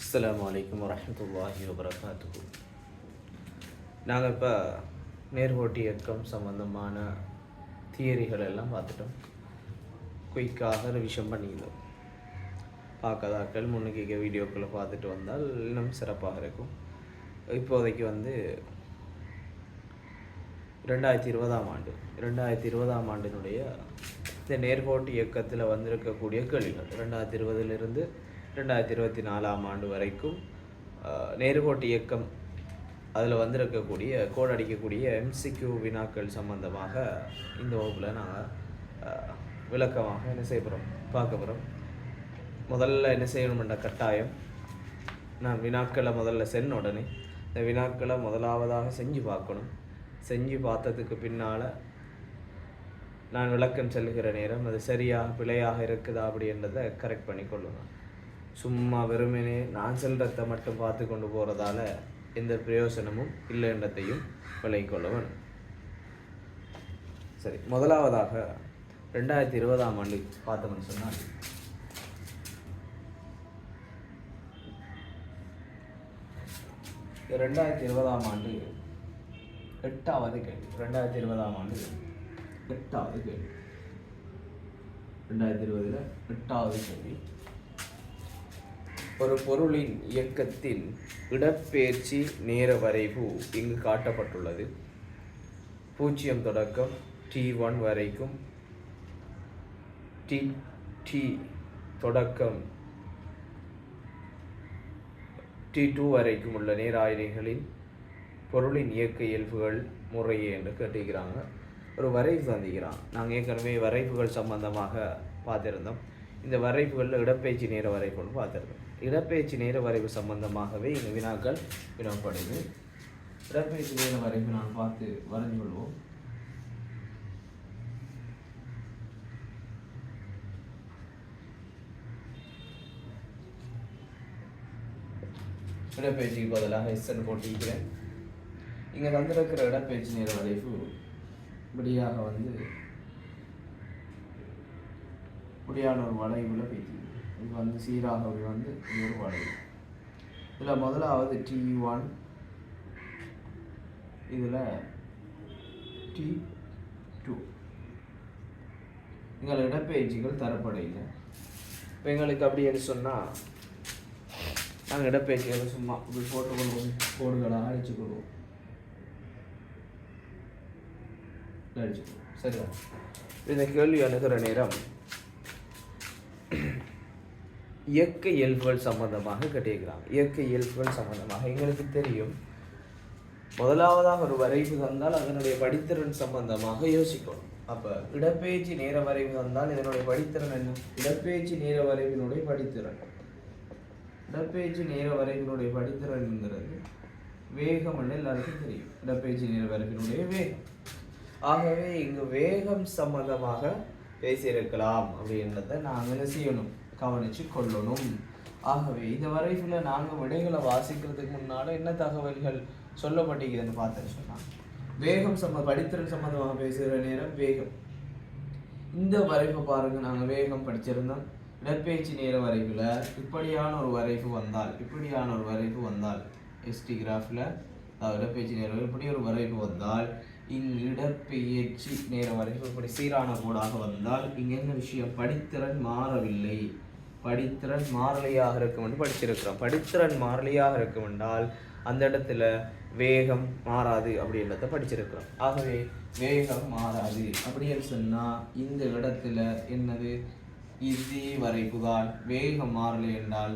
அஸ்ஸலாமு அலைக்கும் வரஹ்மத்துல்லாஹி வபரகாத்துஹு. நாங்கள் இப்போ நேர்கோட்டு இயக்கம் சம்மந்தமான தியரிகள் எல்லாம் பார்த்துட்டோம். குயிக்காக ரிவிஷன் பண்ணியிருந்தோம். பார்க்காதாக்கள் முன்னுக்கு வீடியோக்களை பார்த்துட்டு வந்தால் இன்னும் சிறப்பாக இருக்கும். இப்போதைக்கு 2020 ஆண்டினுடைய இந்த நேர்கோட்டு இயக்கத்தில் வந்திருக்கக்கூடிய கேள்விகள் 2020 2024 ஆண்டு வரைக்கும் நேர்கோட்டு இயக்கம் அதில் வந்திருக்கக்கூடிய கோட் அடிக்கக்கூடிய எம்சிக்யூ வினாக்கள் சம்பந்தமாக இந்த வகுப்பில் நாங்கள் விளக்கமாக என்ன செய்ய போகிறோம் பார்க்க போகிறோம். முதல்ல என்ன செய்யணுமென்ற கட்டாயம், நான் வினாக்களை முதல்ல சென்ன உடனே இந்த வினாக்களை முதலாவதாக செஞ்சு பார்க்கணும். செஞ்சு பார்த்ததுக்கு பின்னால் நான் விளக்கம் செல்லுகிற நேரம் அது சரியாக பிழையாக இருக்குதா அப்படின்றத கரெக்ட் பண்ணி கொள்ளணும். சும்மா வெறுமனே நான் செல்றதை மட்டும் பார்த்து கொண்டு போகிறதால எந்த பிரயோசனமும் இல்லைன்றதையும் விளங்கிக் கொள்ள வேணும். சரி, முதலாவதாக 2020 ஆண்டு பார்த்தோம்னு சொன்னால் இந்த 2020 ஆண்டு 8வது கேள்வி. 2020 ஆண்டு 8வது கேள்வி. 2020 8வது கேள்வி. ஒரு பொருளின் இயக்கத்தின் இடப்பெயர்ச்சி நேர வரைவு இங்கு காட்டப்பட்டுள்ளது. 0 தொடக்கம் t1 வரைக்கும் t தொடக்கம் t2 வரைக்கும் உள்ள நேர ஆயனிகளின் பொருளின் இயக்க இயல்புகள் முறையே என்று கேட்டுக்கிறாங்க. ஒரு வரைவு தந்திக்கிறான். நாங்கள் ஏற்கனவே வரைவுகள் சம்பந்தமாக பார்த்துருந்தோம். இந்த வரைவுகளில் இடப்பெயர்ச்சி நேர வரைவுன்னு பார்த்துருந்தோம். இடப்பெயர்ச்சி நேர வரைவு சம்பந்தமாகவே இந்த வினாக்கள் வினவப்படுது. இடப்பெயர்ச்சி நேர வரைவு நான் பார்த்து வரைஞ்சு கொள்வோம். இடப்பெயர்ச்சிக்கு பதிலாக எஸ்என் போட்டிக்கிறேன். இங்கே தந்திருக்கிற இடப்பெயர்ச்சி நேர வரைவு இப்படியாக இப்படியான ஒரு வளைவில் பேசி இது சீராக இது ஒரு வளைவு. இதில் முதலாவது t1, இதில் t2. எங்கள் இடப்பெயர்ச்சிகள் தரப்படையில். இப்போ எங்களுக்கு அப்படின்னு சொன்னால் நாங்கள் இடப்பெயர்ச்சிகளை சும்மா இப்படி போட்டுக்கொள்வோம், கோடுகளாக அடிச்சுக்கொள்வோம். சரியா? இந்த கேள்வி அணுகிற நேரம் இயக்க இயல்புகள் சம்பந்தமாக கேட்டிருக்கிறாங்க. இயக்க இயல்புகள் சம்பந்தமாக எங்களுக்கு தெரியும். முதலாவதாக ஒரு வரைவு தந்தால் அதனுடைய படித்திறன் சம்பந்தமாக யோசிக்கணும். அப்போ இடப்பெயர்ச்சி நேர வரைவு தந்தால் இதனுடைய படித்திறன் என்ன? இடப்பெயர்ச்சி நேர வரைவினுடைய படித்திறன். இடப்பெயர்ச்சி நேர வரைவினுடைய படித்திறன்ங்கிறது வேகம் என்று எல்லாருக்கும் தெரியும். இடப்பெயர்ச்சி நேர வரைவினுடைய வேகம். ஆகவே இங்கு வேகம் சம்பந்தமாக பேசியிருக்கலாம் அப்படின்றத நாங்கள் என்ன செய்யணும், கவனித்து கொள்ளணும். ஆகவே இந்த வரைவில் நாங்கள் விடைகளை வாசிக்கிறதுக்கு முன்னால் என்ன தகவல்கள் சொல்லப்பட்டிருக்குதுன்னு பார்த்துன்னு சொன்னாங்க. வேகம் படித்திறன் சம்பந்தமாக பேசுகிற நேரம் வேகம். இந்த வரைவை பாருங்கள், நாங்கள் வேகம் படிச்சிருந்தோம். இடப்பெயர்ச்சி நேர வரைவில் இப்படியான ஒரு வரைவு வந்தால் எஸ்டி கிராஃபில் இடப்பெயர்ச்சி நேர இப்படி ஒரு வரைவு வந்தால் இங்கு இடப்பெயர்ச்சி நேர வரைவு இப்படி சீரான கோடாக வந்தால் இங்கே என்ன விஷயம்? படித்திறன் மாறவில்லை. படித்திறன் மாறலையாக இருக்கும் என்று படிச்சிருக்கிறோம். படித்திறன் மாறலையாக இருக்கும் என்றால் அந்த இடத்துல வேகம் மாறாது அப்படின்றத படிச்சிருக்கிறோம். ஆகவே வேகம் மாறாது அப்படின்னு சொன்னால் இந்த இடத்துல என்னது? இதே வரைவுதான். வேகம் மாறலை என்றால்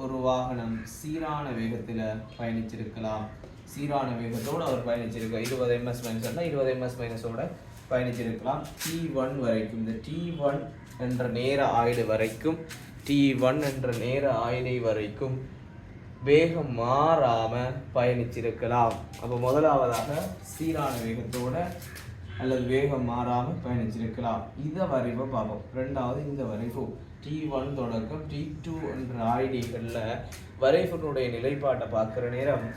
ஒரு வாகனம் சீரான வேகத்தில் பயணிச்சிருக்கலாம். சீரான வேகத்தோடு அவர் பயணிச்சிருக்க 20 ms சொன்னால் 20 ms பயணிச்சிருக்கலாம். t1 வரைக்கும், இந்த t1 என்ற நேர ஆயுடு வரைக்கும், t1 என்ற நேர ஆயுடை வரைக்கும் வேகம் மாறாமல் பயணிச்சிருக்கலாம். அப்போ முதலாவதாக சீரான வேகத்தோட அல்லது வேகம் மாறாமல் பயணிச்சிருக்கலாம். இதை வரைவை பார்ப்போம். ரெண்டாவது இந்த வரைவு t1 தொடக்கம் t2 என்ற ஆயுடைகளில் வரைவினுடைய நிலைப்பாட்டை பார்க்குற நேரம்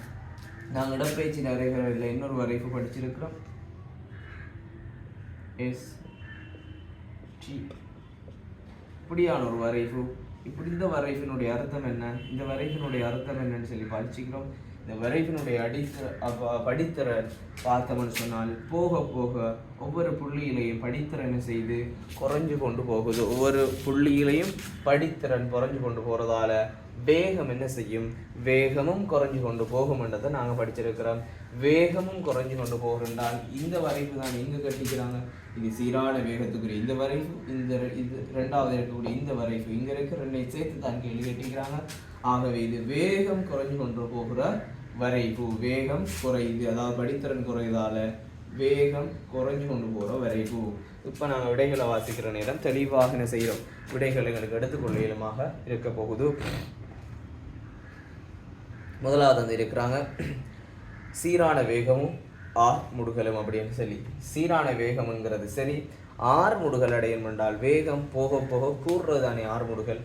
நாங்கள் இடப்பெயர்ச்சி நிறைவேறவில்லை. இன்னொரு வரைவு படிச்சிருக்கிறோம். இப்படியான ஒரு வரைவு இப்படி இந்த வரைவினுடைய அர்த்தம் என்ன, இந்த வரைவினுடைய அர்த்தம் என்னன்னு சொல்லி படிச்சுக்கிறோம். இந்த வரைவினுடைய படித்திறன் பார்த்தோம்னு சொன்னால் போக போக ஒவ்வொரு புள்ளியிலையும் படித்திறன் செய்து குறைஞ்சு கொண்டு போகுது. ஒவ்வொரு புள்ளியிலையும் படித்திறன் குறைஞ்சு கொண்டு போறதால வேகம் என்ன செய்யும், வேகமும் குறைஞ்சு கொண்டு போகும் என்றதை நாங்கள் படிச்சிருக்கிறோம். வேகமும் குறைஞ்சு கொண்டு போகின்றால் இந்த வரைவு தான் எங்க கட்டிக்கிறாங்க, இது சீரான வேகத்துக்குரிய இந்த வரைவு, இந்த இது ரெண்டாவது இருக்கக்கூடிய இந்த வரைவு, இங்க இருக்க ரெண்டையும் சேர்த்து தான் கேள்வி கட்டிக்கிறாங்க. ஆகவே இது வேகம் குறைஞ்சு கொண்டு போகிற வரைவு, வேகம் குறையுது, அதாவது படித்திறன் குறையதால வேகம் குறைஞ்சு கொண்டு போகிற வரைவு. இப்போ நாங்கள் விடைகளை வாசிக்கிற நேரம் தெளிவாக என்ன செய்கிறோம், விடைகள் எங்களுக்கு எடுத்துக்கொள்ள இயலுமாக இருக்க போகுது. முதலாவது வந்து இருக்கிறாங்க சீரான வேகமும் ஆர் முடுகலும் அப்படின்னு சொல்லி. சீரான வேகம்ங்கிறது சரி, ஆர் முடுகல் அடையும் என்றால் வேகம் போக போக கூடுறது தானே ஆர் முடுகல்.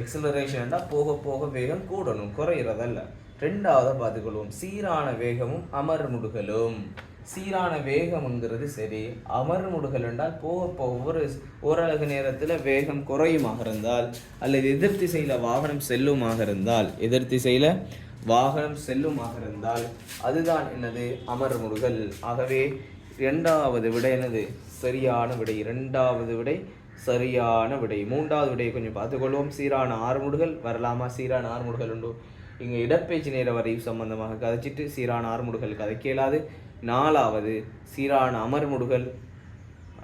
எக்ஸலரேஷன் போக போக வேகம் கூடணும், குறையிறதல்ல. ரெண்டாவது பார்த்துக்கொள்வோம், சீரான வேகமும் அமர் முடுகலும். சீரான வேகம்ங்கிறது சரி, அமர் முடுகல் என்றால் போக போக ஓரளவு நேரத்தில் வேகம் குறையுமாக இருந்தால் அல்லது எதிர் திசையில் வாகனம் செல்லுமாக இருந்தால், எதிர் திசையில் வாகனம் செல்லுமாக இருந்தால் அதுதான் என்னது, அமர் முடுகல். ஆகவே இரண்டாவது விடை என்னது, சரியான விடை. இரண்டாவது விடை சரியான விடை. மூன்றாவது விடையை கொஞ்சம் பார்த்துக்கொள்வோம். சீரான ஆறுமுடுகள் வரலாமா, சீரான ஆறுமுடுகள் உண்டு. இங்கே இடப்பெயர்ச்சி நேர வரைவு சம்பந்தமாக கதைச்சிட்டு சீரான ஆறுமுடுகள் கதைக்க இயலாது. நாலாவது சீரான அமர்முடுகள்,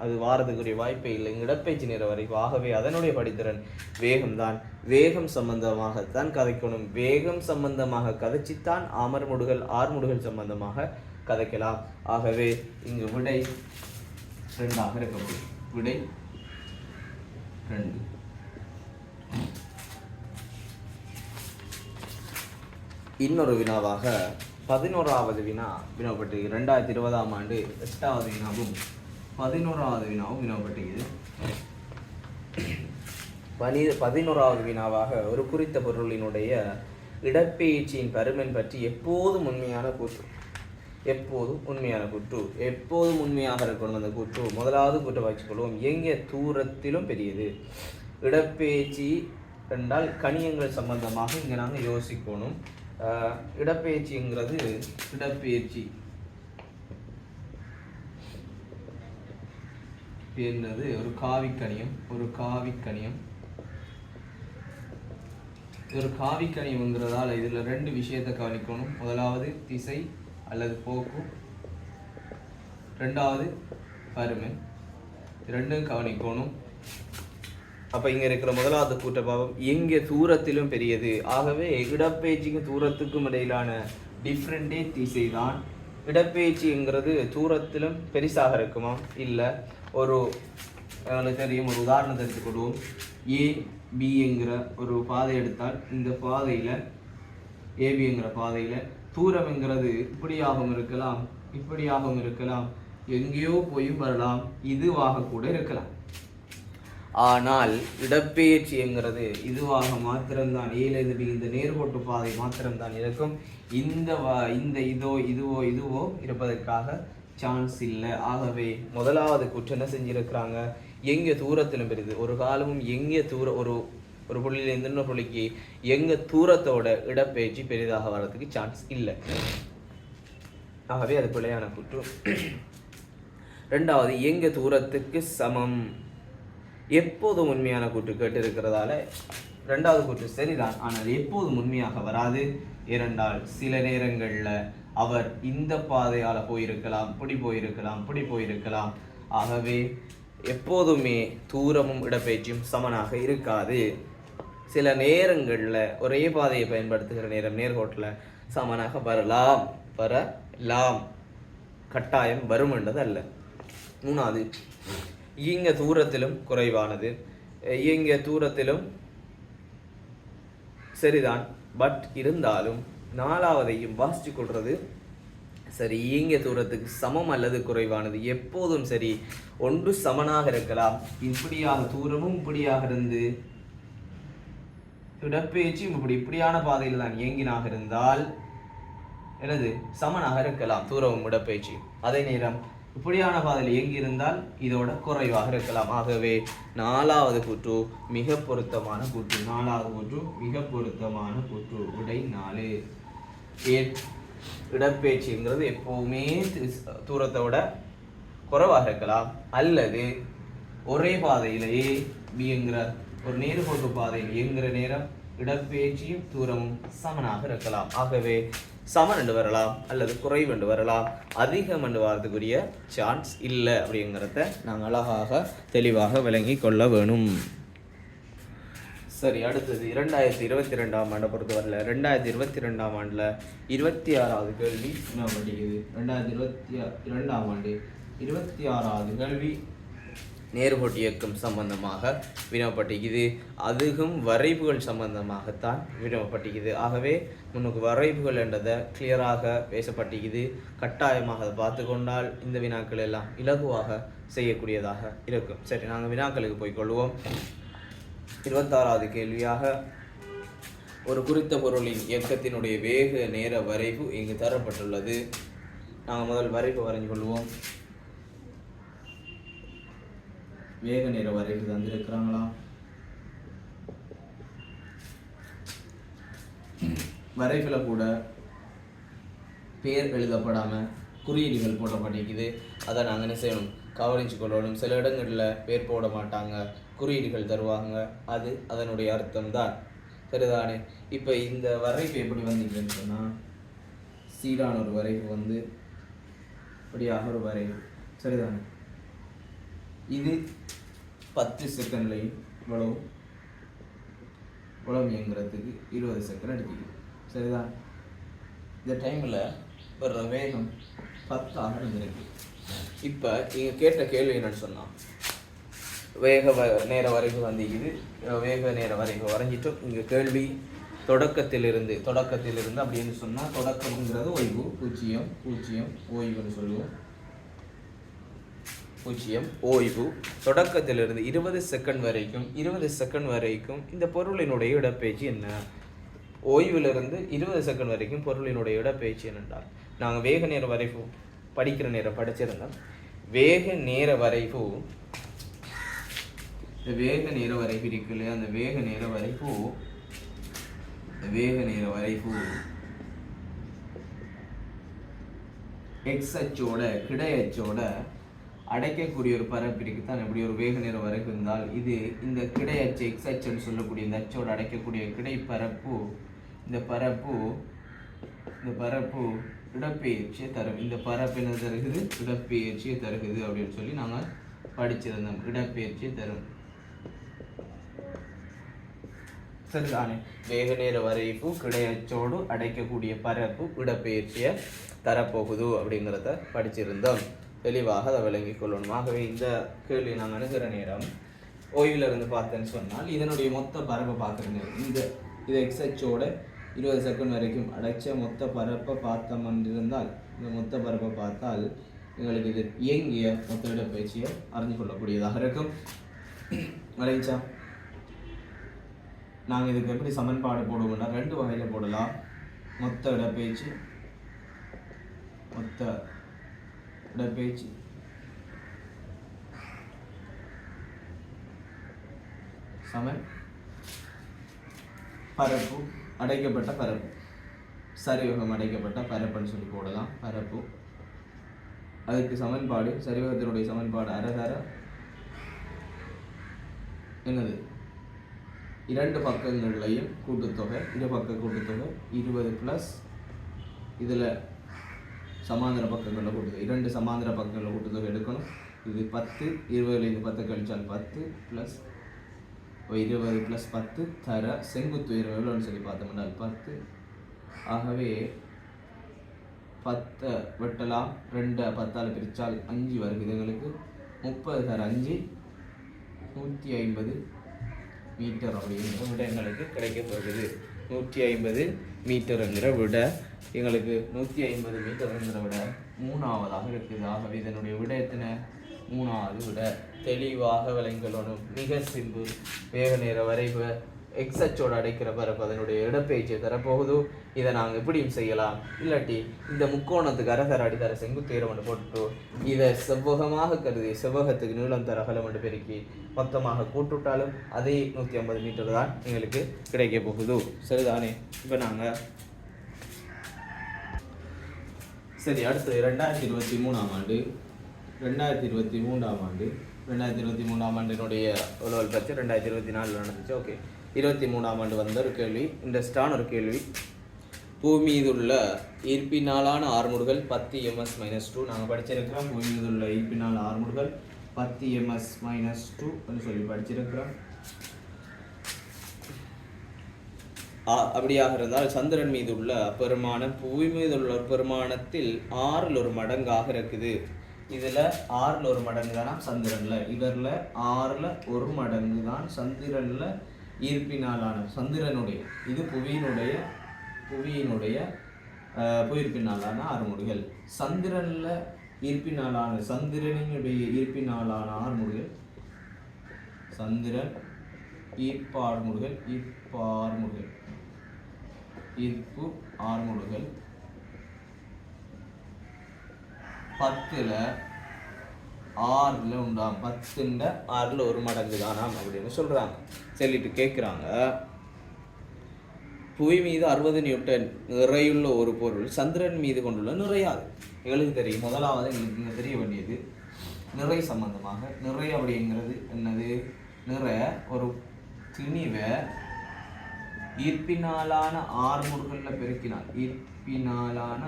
அது வாரதுக்குரிய வாய்ப்பே இல்லை, இங்கே இடப்பெயர்ச்சி நேர வரைவு. ஆகவே அதனுடைய படித்திறன் வேகம்தான். வேகம் சம்பந்தமாகத்தான் கதைக்கணும். வேகம் சம்பந்தமாக கதைச்சித்தான் அமர்முடுகள் ஆறுமுடுகள் சம்பந்தமாக கதைக்கலாம். ஆகவே இங்கு விடை 2ஆக இருக்கப்படும். விடை 2. இன்னொரு வினாவாக 11வது வினா வினாப்பட்டு 2020ஆம் ஆண்டு 8வது வினாவும் 11வது வினாவும் வினாப்பட்டுகிறது. 11வது வினாவாக ஒரு குறித்த பொருளினுடைய இடப்பெயர்ச்சியின் பருமன் பற்றி எப்போதும் உண்மையான கூற்று, எப்போதும் உண்மையான கூற்று, எப்போதும் உண்மையாக இருக்கணும் அந்த கூற்று. முதலாவது கூற்றை வச்சுக்கொள்வோம், எங்கே தூரத்திலும் பெரியது. இடப்பெயர்ச்சி என்றால் கணியங்கள் சம்பந்தமாக இங்கே நாங்கள் யோசிக்கணும். இடப்பெயர்ச்சிங்கிறது, இடப்பெயர்ச்சி என்னது, ஒரு காவிக்கணியம். ஒரு காவிக்கணியம், ஒரு காவிக்கணியம்ங்கிறதால இதில் 2 விஷயத்தை கவனிக்கணும். முதலாவது திசை அல்லது போக்கு, ரெண்டாவது பருமன், ரெண்டும் கவனிக்கணும். அப்போ இங்கே இருக்கிற முதலாவது கூட்ட பாவம் எங்கே தூரத்திலும் பெரியது. ஆகவே இடப்பெயர்ச்சிக்கும் தூரத்துக்கும் இடையிலான டிஃப்ரெண்டே திசை தான். இடப்பெயர்ச்சிங்கிறது தூரத்திலும் பெரிசாக இருக்குமா, இல்லை. ஒரு தெரியும், ஒரு உதாரணத்தை எடுத்துக்கொள்வோம். ஏபிங்கிற ஒரு பாதை எடுத்தால் இந்த பாதையில், ஏபிங்கிற பாதையில் தூரம்ங்கிறது இப்படியாகவும் இருக்கலாம், இப்படியாகவும் இருக்கலாம், எங்கேயோ போய் வரலாம், இதுவாக கூட இருக்கலாம். ஆனால் இடப்பெயர்ச்சிங்கிறது இதுவாக மாத்திரம்தான், இந்த நேர்கோட்டு பாதை மாத்திரம்தான் இருக்கும். இந்த இதுவோ இருப்பதற்காக சான்ஸ் இல்லை. ஆகவே முதலாவது குற்றம் என்ன செஞ்சிருக்கிறாங்க, எங்கே தூரத்திலும் பெரிது. ஒரு காலமும் எங்கே ஒரு புள்ளியிலேருந்து இன்னொரு புள்ளிக்கு எங்கே தூரத்தோட இடப்பெயர்ச்சி பெரிதாக வர்றதுக்கு சான்ஸ் இல்லை. ஆகவே அது பிழையான குற்று. ரெண்டாவது, எங்கே தூரத்துக்கு சமம். எப்போதும் உண்மையான கூற்று கேட்டு இருக்கிறதால ரெண்டாவது கூற்று சரிதான், ஆனால் எப்போதும் உண்மையாக வராது. ஏனென்றால் சில நேரங்களில் அவர் இந்த பாதையால் போயிருக்கலாம், இப்படி போயிருக்கலாம், இப்படி போயிருக்கலாம். ஆகவே எப்போதுமே தூரமும் இடப்பெயர்ச்சியும் சமனாக இருக்காது. சில நேரங்களில் ஒரே பாதையை பயன்படுத்துகிற நேரம் நேர்கோட்டில் சமனாக வரலாம், கட்டாயம் வரும் என்றது அல்ல. மூணாவது, இங்க தூரத்திலும் குறைவானது. இங்க தூரத்திலும் சரிதான், பட் இருந்தாலும் நாலாவதையும் வாசிச்சு கொள்றது சரி. இங்க தூரத்துக்கு சமம் அல்லது குறைவானது எப்போதும் சரி. ஒன்று சமனாக இருக்கலாம், இப்படியாக தூரமும் இப்படியாக இருந்து இடப்பெயர்ச்சியும் இப்படியான பாதையில் தான் இயங்கினாக இருந்தால் எனது சமனாக இருக்கலாம் தூரமும் இடப்பெயர்ச்சியும். அதே நேரம் இப்படியான பாதையில் இயங்கி இருந்தால் இதோட குறைவாக இருக்கலாம். ஆகவே 4வது கூற்று மிக பொருத்தமான கூற்று. 4வது கூற்று மிக பொருத்தமான கூற்று. விடை 4. இடப்பெயர்ச்சிங்கிறது எப்பவுமே தூரத்தை விட குறைவாக இருக்கலாம், அல்லது ஒரே பாதையிலேயே பிங்கிற ஒரு நேர்கோட்டு பாதையில் இயங்குகிற நேரம் இடப்பெயர்ச்சியும் தூரமும் சமனாக இருக்கலாம். ஆகவே சமன் என்று வரலாம் அல்லது குறைவு என்று வரலாம், அதிகம் என்று வரதுக்குரிய சான்ஸ் இல்லை அப்படிங்கிறத நாங்கள் அழகாக தெளிவாக விளங்கி கொள்ள வேணும். சரி, அடுத்தது 2022ஆம் ஆண்டை பொறுத்தவரையில் 2022ஆம் ஆண்டில் 26வது கேள்வி வினவப்பட்டிருக்குது. 2022ஆம் ஆண்டு 26வது கேள்வி நேர்கோட்டு இயக்கம் சம்பந்தமாக வினவப்பட்டிருக்குது. அதுவும் வரைவுகள் சம்பந்தமாகத்தான் வினவப்பட்டிருக்குது. ஆகவே முன்னுக்கு வரைவுகள் என்றதை கிளியராக பேசப்பட்டிருக்குது. கட்டாயமாக அதை பார்த்து கொண்டால் இந்த வினாக்கள் எல்லாம் இலகுவாக செய்யக்கூடியதாக இருக்கும். சரி, நாங்கள் வினாக்களுக்கு போய்கொள்வோம். 26வது கேள்வியாக, ஒரு குறித்த பொருளின் இயக்கத்தினுடைய வேக நேர வரைவு இங்கு தரப்பட்டுள்ளது. நாங்கள் முதல் வரைவு வரைஞ்சு கொள்வோம். வேக நேர வரைவு தந்திருக்கிறாங்களா? வரைவில் கூட பேர் எழுதப்படாமல் குறியீடுகள் போடப்பட்டிருக்குது. அதை நாங்கள் என்ன செய்யணும், கவனிச்சு கொள்ளணும். சில இடங்களில் பேர் போட மாட்டாங்க, குறியீடுகள் தருவாங்க, அது அதனுடைய அர்த்தம் தான். சரிதானே? இப்போ இந்த வரைவு எப்படி வந்தீங்கன்னு சொன்னால், சீரான ஒரு வரைவு வந்து இப்படியாக ஒரு வரைவு. சரிதானே? இது 10 செகண்ட்லையும் இவ்வளவு இயங்குறதுக்கு 20 செகண்ட் எடுத்துக்குது. சரிதான்? இந்த டைமில் வர்ற வேகம் 10 இருந்திருக்கு. இப்போ நீங்கள் கேட்ட கேள்வி என்னன்னு சொன்னால், வேக நேர வரைவு வந்திக்குது. வேக நேர வரைவு வரைஞ்சிட்டோம். இங்கே கேள்வி தொடக்கத்திலிருந்து அப்படின்னு சொன்னால், தொடக்கம்ங்கிறது ஓய்வு 0 ஓய்வுன்னு சொல்லுவோம். 0 ஓய்வு. தொடக்கத்திலிருந்து 20 செகண்ட் வரைக்கும் இந்த பொருளினுடைய இடப்பெயர்ச்சி என்ன? ஓய்விலிருந்து 20 செகண்ட் வரைக்கும் பொருளினுடைய இடப்பெயர்ச்சி என்னென்றால், நாங்கள் வேக நேர வரைவு படிக்கிற நேரம் படிச்சிருந்தோம். வேக நேர வரைவு இருக்கு இல்லையா? அந்த வேக நேர வரைவு எக்ஸ் அச்சோட கிடையச்சோட அடைக்கக்கூடிய ஒரு பரப்பிற்கு தான் எப்படி ஒரு வேக நேர வரைவு இருந்தால், இது இந்த கிடையச்சு எக்ஸ் அச்சுன்னு சொல்லக்கூடிய இந்த அச்சோட அடைக்கக்கூடிய கிடைப்பரப்பு இந்த பரப்பு இடப்பெயர்ச்சியை தரும். இந்த பரப்பு என்ன தருகுது? இடப்பெயர்ச்சியை தருகுது அப்படின்னு சொல்லி நாங்கள் படிச்சிருந்தோம். இடப்பெயர்ச்சியை தரும். சரிதானே? வேக நேர வரைவு கிடையச்சோடு அடைக்கக்கூடிய பரப்பு இடப்பெயர்ச்சியை தரப்போகுது அப்படிங்கிறத படிச்சிருந்தோம். தெளிவாக அதை விளங்கிக் கொள்ளணும். ஆகவே இந்த கேள்வி நாங்கள் அணுகிற நேரம் ஓய்வில் இருந்து பார்த்தேன்னு சொன்னால், இதனுடைய மொத்த பரப்பை பார்க்குறேங்க. இதை எக்ஸ்ஹெச்சோட 20 செகண்ட் வரைக்கும் அடைச்ச மொத்த பரப்பை பார்த்தோம்னு இருந்தால், இந்த மொத்த பரப்பை பார்த்தால் எங்களுக்கு இது இயங்கிய மொத்த இடப்பெயர்ச்சியை அறிஞ்சு கொள்ளக்கூடியதாக இருக்கும். வரைச்சா நாங்கள் இதுக்கு எப்படி சமன்பாடு போடுவோம்னா, 2 வகையில் போடலாம். மொத்த இடப்பெயர்ச்சி சமன் பரப்பு அடைக்கப்பட்ட பரப்பு, சரிவகம் அடைக்கப்பட்ட பரப்புன்னு சொல்லி போடலாம். பரப்பு அதுக்கு சமன்பாடு, சரிவகத்தினுடைய சமன்பாடு அரகர என்னது? 2 பக்கங்கள்லையும் கூட்டுத்தொகை, இருபக்க கூட்டுத்தொகை 20 ப்ளஸ் இதில் சமாந்திர பக்கங்களில் கூட்டுத்தொகை, 2 சமாந்திர பக்கங்களில் கூட்டுத்தொகை எடுக்கணும். இது 10, 20லேருந்து 10 கழிச்சால் 10 ப்ளஸ் 20 ப்ளஸ் 10 தர செங்குத்து உயரம் எவ்வளோன்னு சொல்லி பார்த்தோம்னா 10. ஆகவே 10 வெட்டலாம், 2 10ஆல் பிரித்தால் 5 வருகிறது. எங்களுக்கு 30 தர 5 150 மீட்டர் அப்படிங்கிற விட எங்களுக்கு கிடைக்க போகுது. 150 மீட்டருங்கிற விட எங்களுக்கு 150 மீட்டருங்கிற விட 3ஆவதாக இருக்குது. ஆகவே இதனுடைய விட எத்தனை? 3ஆவது விட. தெளிவாக விளங்கணும். மிக சிம்பிள். வேக நேர வரைவு எக்ஸ் அச்சோட அடைக்கிற பரப்பு அதனுடைய இடப்பெயர்ச்சியை தரப்போகுது. இதை நாங்கள் எப்படியும் செய்யலாம். இல்லாட்டி இந்த முக்கோணத்துக்கு அரை அடி தர செங்குத்தீரம் ஒன்று போட்டு இதை செவ்வகமாக கருதி செவ்வகத்துக்கு நீளம் தர அகலம் ஒன்று பெருக்கி மொத்தமாக கூட்டுவிட்டாலும் அதே 150 மீட்டர் தான் எங்களுக்கு கிடைக்க போகுது. சரிதானே? இப்போ நாங்கள் சரி அடுத்து 2023ஆம் ஆண்டு 2023ஆம் ஆண்டினுடைய உலகல் பற்றி 2024 நடந்துச்சு. ஓகே, 23ஆம் ஆண்டு வந்த ஒரு கேள்வி, இன்ட்ரெஸ்டான ஒரு கேள்வி. பூமி மீது உள்ள ஈர்ப்பினாலான ஆர்முடுகள் 10 ms-2 நாங்கள் படிச்சிருக்கிறோம். பூமி மீது உள்ள ஈர்ப்பினால் ஆர்முடுகள் 10 ms-2 சொல்லி படிச்சிருக்கிறோம். அப்படியாக இருந்தால் சந்திரன் மீது உள்ள பெருமானம் புவி மீது உள்ள பெருமானத்தில் 6ல் ஒரு மடங்காக இருக்குது. இதில் 6ல் ஒரு மடங்கு தான் சந்திரன்ல, இவரில் 6ல் ஒரு மடங்கு தான் சந்திரன்ல ஈர்ப்பினாலான சந்திரனுடைய இது புவியினுடைய புவியிர்ப்பினாலான ஆறுமுடுகள். சந்திரன்ல ஈர்ப்பினாலான சந்திரனினுடைய ஈர்ப்பினாலான ஆறுமுடுகள் சந்திரன் ஈர்ப்பு ஆறுமுடுகள் 10ல் 6ல் உண்டாம். 10ல் 6ல் ஒரு மடங்கு தானாம் அப்படின்னு சொல்றாங்க. சொல்லிட்டு கேட்குறாங்க, புவி மீது 60 நியூட்டன் நிறையுள்ள ஒரு பொருள் சந்திரன் மீது கொண்டுள்ள நிறையாது. எங்களுக்கு தெரியும். முதலாவது எங்களுக்கு தெரிய வேண்டியது நிறை சம்பந்தமாக. நிறை அப்படிங்கிறது என்னது? நிறை ஒரு திணிவை ஈர்ப்பினாலான ஆறுமுடுகளில் பெருக்கினால் ஈர்ப்பினாலான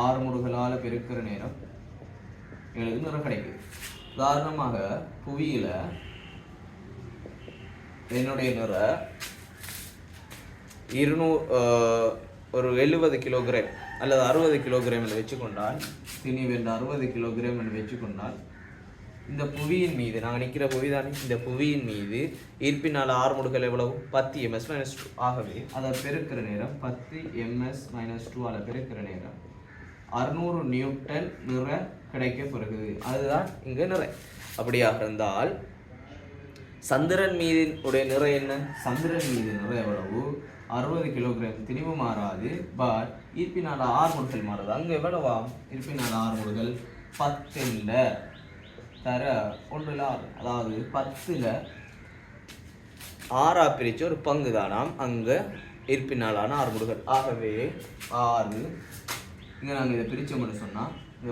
ஆறுமுடுகளால் பெருக்கிற நேரம் எங்களுக்கு நிறம் கிடைக்குது. உதாரணமாக புவியில என்னுடைய நிறை 200 ஒரு 70 கிலோகிராம் அல்லது 60 கிலோகிராம் என்று வச்சுக்கொண்டால், திணிவு என்று 60 கிலோகிராம் என்று வச்சுக்கொண்டால், இந்த புவியின் மீது நாங்கள் நிற்கிற புவி தானே, இந்த புவியின் மீது ஈர்ப்பினால் ஆறுமுடுகள் எவ்வளவு? 10 ms-2. ஆகவே அதை பெருக்கிற நேரம் 10 ms-2 பெருக்கிற நேரம் 600 நியூட்டன் நிறை கிடைக்க பிறகுது. அதுதான் இங்கே நிறை. அப்படியாக இருந்தால் சந்திரன் மீது உடைய நிறை என்ன? சந்திரன் மீது நிறை எவ்வளவு? 60 கிலோகிராம். திணிவு மாறாது, பட் ஈர்ப்பினால் ஆறுமுடுகள் மாறாது. அங்கே எவ்வளவாம்? ஈர்ப்பினால் ஆறுமுடுகள் 10ல் தர 1ல் 6, அதாவது 10ல் 6 பிரிச்சு ஒரு பங்கு தானாம் அங்கே ஈர்ப்பினாலான ஆறுமுடுகள். ஆகவே 6 இங்கே நாங்கள் இதை பிரித்தோம்னு சொன்னால் இது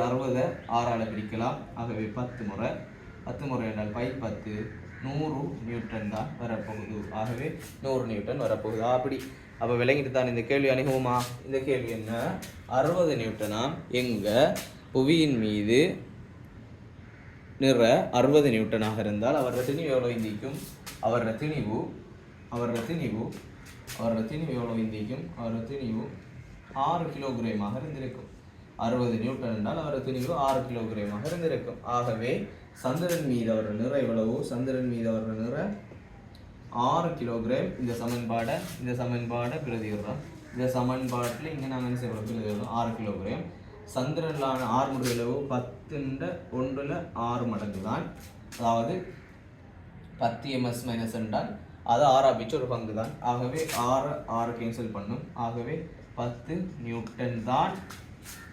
60 6ஆல் பிரிக்கலாம். ஆகவே 10 முறை என்றால் 10 100 நியூட்டன் தான் வரப்போகுது. ஆகவே 100 நியூட்டன் வரப்போகுது. அப்போ விளங்கிட்டு தான் இந்த கேள்வி அணுகுமா? இந்த கேள்வி என்ன? 60 நியூட்டனாம் எங்க புவியின் மீது நிற 60 நியூட்டனாக இருந்தால் அவரது திணிவு எவ்வளோ இந்திக்கும்? அவரது திணிவு எவ்வளோ இந்திக்கும்? அவரது திணிவு 6 கிலோகிராமாக இருந்திருக்கும். 60 நியூட்டன் என்றால் அவரது திணிவு 6 கிலோகிராமாக இருந்திருக்கும். ஆகவே சந்திரன் மீது அவரது நிறை எவ்வளவு? சந்திரன் மீது அவரது நிறை 6 கிலோகிராம். இந்த சமன்பாடை பிரதிவிடுறோம். இந்த சமன்பாட்டில் இங்கே நாங்கள் என்ன செய்யறோம்? பிரதிவிடுறோம் 6 கிலோகிராம். சந்திரனிலான ஆறுமுடுகள் எவ்வளவு? 10 6 மடங்கு தான். அதாவது 10 ms- என்றால் அது 6 பிச்சு ஒரு பங்கு தான். ஆகவே 6 கேன்சல் பண்ணும். ஆகவே 10 நியூட்டன் தான்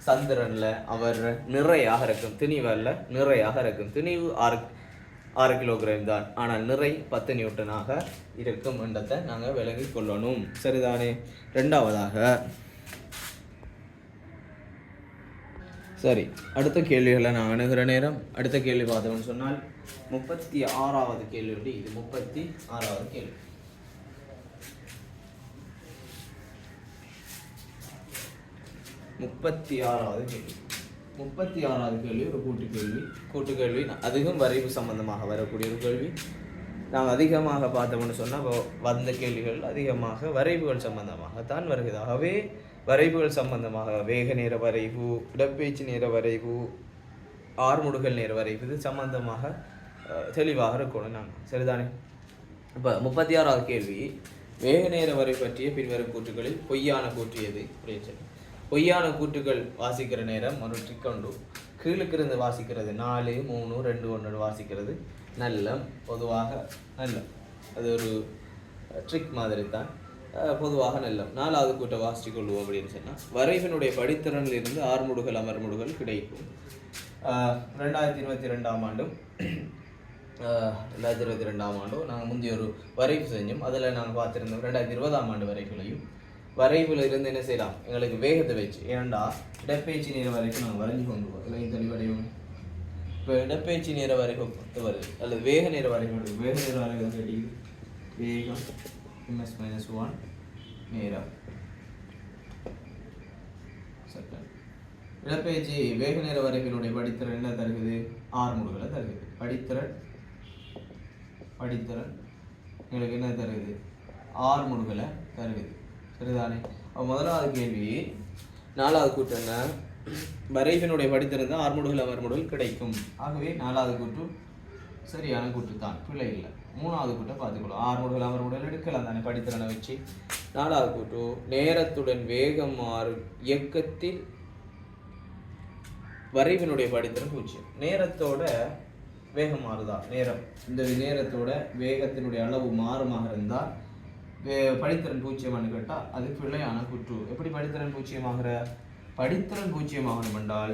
சந்திரன்ல அவர் நிறையாக இருக்கும். திணிவு அல்ல, நிறையாக இருக்கும். திணிவு 6 கிலோகிராம் தான், ஆனால் நிறை 10 நியூட்டனாக இருக்கும் என்றதை நாங்கள் விளங்கிக் கொள்ளணும். சரிதானே? ரெண்டாவதாக சரி, அடுத்த கேள்விகளை நான் அணுகிற நேரம் அடுத்த கேள்வி பார்த்தோம்னு சொன்னால் 36வது கேள்வி. இது 36வது கேள்வி. 36வது கேள்வி ஒரு கூட்டுக்கேள்வி. அதிகம் வரைவு சம்பந்தமாக வரக்கூடிய ஒரு கேள்வி. நாங்கள் அதிகமாக பார்த்தோம்னு சொன்னால் வந்த கேள்விகள் அதிகமாக வரைவுகள் சம்பந்தமாகத்தான் வருகிறது. ஆகவே வரைவுகள் சம்பந்தமாக வேக நேர வரைவு, இடப்பெயர்ச்சி நேர வரைவு, ஆறுமுடுகள் நேர வரைவு இது சம்பந்தமாக தெளிவாக இருக்கணும் நாங்கள். சரிதானே? இப்போ 36வது கேள்வி, வேக நேர வரைவு பற்றிய பின்வரும் கூற்றுகளில் பொய்யான கூற்று எது அப்படின்னு சொல்லி. பொய்யான கூற்றுகள் வாசிக்கிற நேரம் ஒரு ட்ரிக் உண்டு. கீழுக்கு இருந்து வாசிக்கிறது 4 3 2 1 வாசிக்கிறது. நல்லம் பொதுவாக நல்லம், அது ஒரு ட்ரிக் மாதிரி தான். பொதுவாக நல்லம். 4வது கூட்டை வாசித்து கொள்வோம் அப்படின்னு சொன்னால், வரைவினுடைய படித்திறனில் இருந்து ஆறுமுடுகள் அமர்முடுகள் கிடைக்கும். 2022ஆம் ஆண்டும் 2022ஆம் ஆண்டும் நாங்கள் முந்தைய ஒரு வரைவு செஞ்சோம். அதில் நாங்கள் பார்த்துருந்தோம் 2020ஆம் ஆண்டு வரைவுலையும். வரைவில் இருந்து என்ன செய்யலாம், எங்களுக்கு வேகத்தை வச்சு, ஏன்டா இடப்பெயர்ச்சி நேர வரைக்கும் நாங்கள் வரைஞ்சி கொண்டு போவோம். இல்லை தெளிவடையும். இப்போ இடப்பெயர்ச்சி நேர வரைக்கும் வருது அல்லது வேக நேர வரைக்கும், வேக நேர வரைக்கும் கேட்டீங்க. வேகம் ms-1 நேரம் செகண்ட். இடப்பெயர்ச்சி வேக நேர வரைவினுடைய படித்திறன் என்ன தருகுது, ஆறுமுடுகளை தருகுது. படித்திறன் எங்களுக்கு என்ன தருகுது, ஆறுமுடுகளை தருகுது. சரிதானே? முதலாவது கேள்வி 4வது கூட்டு என்ன, வரைவினுடைய படித்திறன் தான் ஆறுமுடுகள் அமர்முடுகள் கிடைக்கும். ஆகவே 4வது கூட்டு சரியான கூட்டு தான், பிள்ளை இல்லை. 3வது கூட்டை பார்த்துக்கலாம். ஆறுமுடுகள் அமர்முடுகள் எடுக்கலாம் தானே படித்திறனை வச்சு. 4வது கூட்டு நேரத்துடன் வேகம் மாறும் இயக்கத்தில் வரைவினுடைய படித்திறன் 0. நேரத்தோட வேகம் மாறுதா, நேரம் இந்த நேரத்தோட வேகத்தினுடைய அளவு மாறுமாக இருந்தால் படித்திறன் 0 கேட்டால் அது பிள்ளையான கூற்று. எப்படி படித்திறன் 0 படித்திறன் 0 என்றால்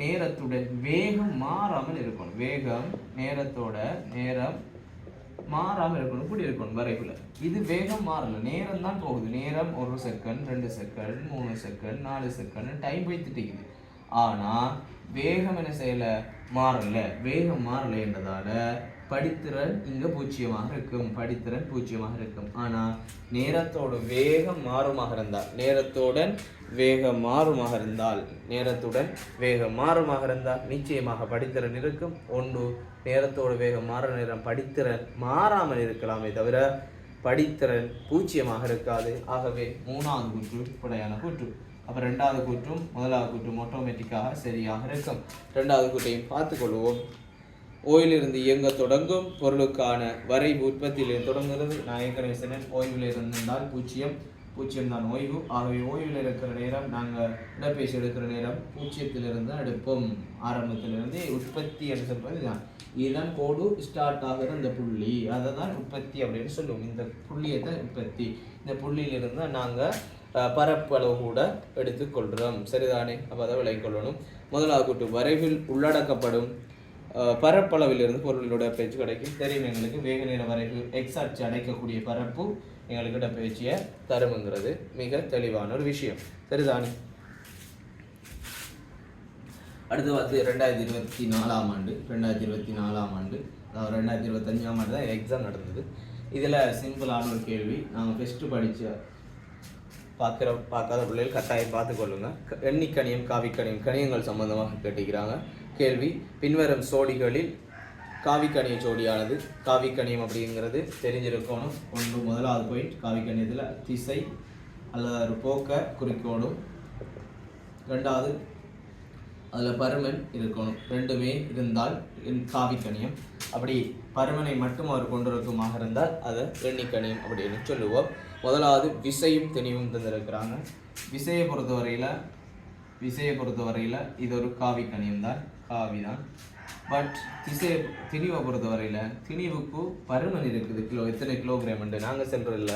நேரத்துடன் வேகம் மாறாமல் இருக்கணும். வேகம் நேரத்தோட நேரம் மாறாமல் இருக்கணும். இப்படி இருக்கணும் வரைவில். இது வேகம் மாறல, நேரம் தான் போகுது. நேரம் 1 second 2 second 3 second 4 second time போய்த்துட்டிக்குது. ஆனால் வேகம் என்ன செய்யல, மாறல. வேகம் மாறல என்றதால படித்திறன் இங்கே 0 இருக்கும். படித்திறன் 0 இருக்கும். ஆனால் நேரத்தோட வேகம் மாறுமாக இருந்தால், நேரத்துடன் வேகம் மாறுமாக இருந்தால் நிச்சயமாக படித்திறன் இருக்கும். 1 நேரத்தோட வேகம் மாற நேரம் படித்திறன் மாறாமல் இருக்கலாமே தவிர படித்திறன் 0 இருக்காது. ஆகவே 3வது கூற்று பிழையான கூற்று. அப்போ 2வது கூற்றும் 1வது கூற்றும் ஆட்டோமேட்டிக்காக சரியாக இருக்கும். 2வது கூற்றையும் பார்த்துக்கொள்வோம். ஓய்விலிருந்து இயங்க தொடங்கும் பொருளுக்கான வரைவு உற்பத்தியிலிருந்து தொடங்குகிறது. நான் ஏற்கனவே சொன்னேன், ஓய்வில் இருந்தால் 0 தான் ஓய்வு. ஆகவே ஓய்வில் இருக்கிற நேரம் நாங்கள் இடப்பெயர்ச்சி எடுக்கிற நேரம் 0 எடுப்போம். ஆரம்பத்திலிருந்து உற்பத்தி என்று சொல்வது தான். இதுதான் கோடு ஸ்டார்ட் ஆகிற இந்த புள்ளி, அதை தான் உற்பத்தி அப்படின்னு சொல்லுவோம். இந்த புள்ளியை தான் உற்பத்தி. இந்த புள்ளியிலிருந்து நாங்கள் பரப்பளவு கூட எடுத்துக்கொள்கிறோம். சரிதானே? அப்போ அதை விளங்கிக் கொள்ளணும். 1வது கூட்டு வரைவில் உள்ளடக்கப்படும் பரப்பளவிலிருந்து பொருளோட பேச்சு கிடைக்கும். தெரியும் எங்களுக்கு வேக நேர வரைவு எக்ஸ் அச்சு அடைக்கக்கூடிய பரப்பு எங்களுக்கு இடப்பெயர்ச்சியை தருமுங்கிறது மிக தெளிவான ஒரு விஷயம். சரிதானே? அடுத்து வந்து 2024ஆம் ஆண்டு 2024ஆம் ஆண்டு அதாவது 2025ஆம் ஆண்டு தான் எக்ஸாம் நடந்தது. இதில் சிம்பிளான ஒரு கேள்வி. நாங்கள் ஃபஸ்ட்டு படித்த பார்க்காத பிள்ளைகள் கட்டாயம் பார்த்துக்கொள்ளுங்க. எண்ணிக்கணியம் காவிக்கணியம் கணியங்கள் சம்பந்தமாக கேட்டிருக்கிறாங்க. கேள்வி: பின்வரும் சோடிகளில் காவிக்கணிய சோடியானது, காவிக்கணியம் அப்படிங்கிறது தெரிஞ்சிருக்கணும். 1வது பாயிண்ட், காவிக்கணியத்தில் திசை அல்லது ஒரு போக்க குறிக்கணும். 2வது அதில் பருமன் இருக்கணும். 2மே இருந்தால் காவிக்கணியம். அப்படி பருமனை மட்டும் அவர் கொண்டிருக்குமாக இருந்தால் அதை எண்ணிக்கணியம் அப்படின்னு சொல்லுவோம். 1வது விசையும் திணிவும் தந்திருக்கிறாங்க. விசையை பொறுத்தவரையில் இது ஒரு காவிக்கணியம் தான், காவி தான். பட் திணிவை பொறுத்தவரையில் திணிவுக்கு பருமன் இருக்குது. எத்தனை கிலோகிராம் உண்டு நாங்கள் சென்றதில்ல.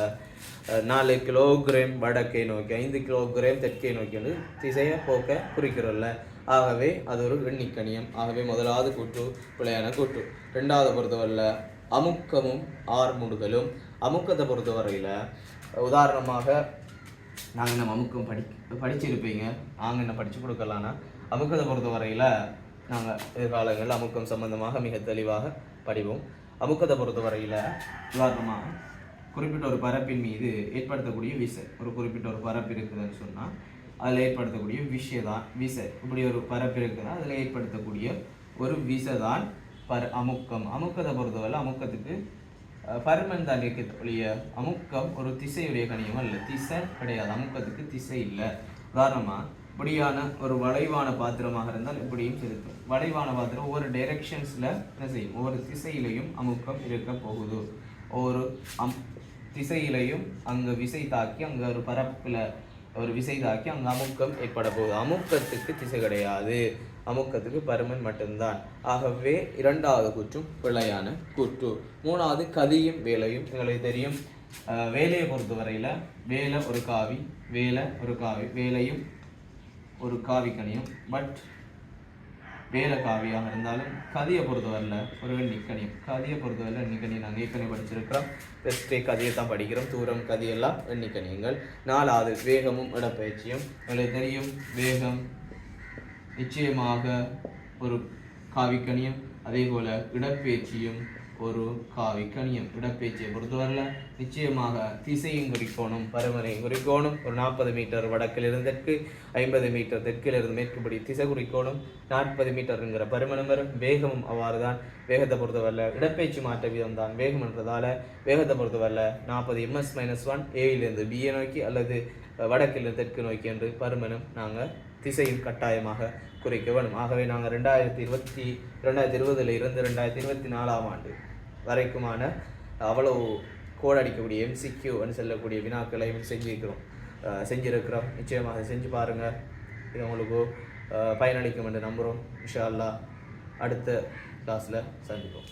4 கிலோகிராம் வடக்கை நோக்கி, 5 கிலோகிராம் தெற்கை நோக்கி வந்து திசையை போக்க குறிக்கிறோம்ல. ஆகவே அது ஒரு எண்ணிக்கணியம். ஆகவே 1வது கூற்று பிழையான கூற்று. 2வது பொறுத்தவரையில் அமுக்கமும் ஆறுமுடுகளும். அமுக்கத்தை பொறுத்தவரையில் உதாரணமாக நாங்கள் நம்ம அமுக்கம் படிச்சிருப்பீங்க, நாங்கள் என்ன படித்து கொடுக்கலான்னா, அமுக்கத்தை பொறுத்தவரையில் நாங்கள் எதிர்காலங்களில் அமுக்கம் சம்பந்தமாக மிக தெளிவாக படிவோம். அமுக்கத்தை பொறுத்தவரையில் உதாரணமாக குறிப்பிட்ட ஒரு பரப்பின் மீது ஏற்படுத்தக்கூடிய விசை, ஒரு குறிப்பிட்ட ஒரு பரப்பு இருக்குதுன்னு சொன்னால் அதில் ஏற்படுத்தக்கூடிய விசை. இப்படி ஒரு பரப்பு இருக்குதுன்னா அதில் ஏற்படுத்தக்கூடிய ஒரு விசை தான் அமுக்கம். அமுக்கத்தை பொறுத்தவரை அமுக்கத்துக்கு பருமன் தான் இருக்கக்கூடிய அமுக்கம் ஒரு திசையுடைய கணியம் அல்ல, திசை கிடையாது. அமுக்கத்துக்கு திசை இல்லை. உதாரணமாக இப்படியான ஒரு வளைவான பாத்திரமாக இருந்தால் இப்படியும் இருக்கும். வளைவான பாத்திரம் ஒவ்வொரு டைரக்ஷன்ஸில் என்ன செய்யும், ஒவ்வொரு திசையிலையும் அமுக்கம் இருக்க போகுது. ஒவ்வொரு திசையிலையும் அங்கே விசை தாக்கி, அங்கே ஒரு பரப்பில் ஒரு விசை தாக்கி அங்கே அமுக்கம் ஏற்பட போகுது. அமுக்கத்துக்கு திசை கிடையாது. அமுக்கத்துக்கு பருமன் மட்டும்தான். ஆகவே இரண்டாவது கூற்றும் பிழையான கூற்று. மூணாவது கதியும் வேலையும். எங்களுக்கு தெரியும் வேலையை பொறுத்தவரையில் வேலை ஒரு காவி, வேலையும் ஒரு காவிக்கணியும். பட் வேலை காவியாக இருந்தாலும் கதியை பொறுத்தவரையில் ஒரு எண்ணிக்கணியம். கதியை பொறுத்தவரையில் எண்ணிக்கணி நாங்கள் ஏற்கனவே படிச்சிருக்கிறோம். பெஸ்ட்டே கதியை தான் படிக்கிறோம். தூரம் கதியெல்லாம் எண்ணிக்கணியங்கள். நாலாவது வேகமும் இடப்பெயர்ச்சியும். எங்களுக்கு தெரியும் வேகம் நிச்சயமாக ஒரு காவிக்கணியம். அதே போல இடப்பெயர்ச்சியும் ஒரு காவிக்கணியம். இடப்பெயர்ச்சியை பொறுத்தவரையில் நிச்சயமாக திசையும் குறிக்கோணும், பருமனையும் குறிக்கோணும். ஒரு 40 மீட்டர் வடக்கிலிருந்து தெற்கு, 50 மீட்டர் தெற்கிலிருந்து மேற்குப்படி திசை குறிக்கோணும். 40 மீட்டருங்கிற பருமனம் வரும். வேகமும் அவ்வாறு தான். வேகத்தை பொறுத்தவரையில் இடப்பெயர்ச்சி மாற்ற வீதம் தான் வேகம் என்றதால வேகத்தை பொறுத்தவரையில் 40 ms-1 ஏயிலிருந்து பிஏ நோக்கி அல்லது வடக்கிலிருந்து தெற்கு நோக்கி என்று பருமனும் நாங்கள் திசையும் கட்டாயமாக குறைக்க வேணும். ஆகவே நாங்கள் 2020 இருந்து 2024 ஆண்டு வரைக்குமான அவ்வளவு கோடடிக்கக்கூடிய MCQ செல்லக்கூடிய வினாக்களையும் செஞ்சிருக்கிறோம். நிச்சயமாக செஞ்சு பாருங்கள். இது உங்களுக்கு பயனளிக்கும் என்று நம்புகிறோம். இன்ஷா அல்லாஹ் அடுத்த கிளாஸில் சந்திப்போம்.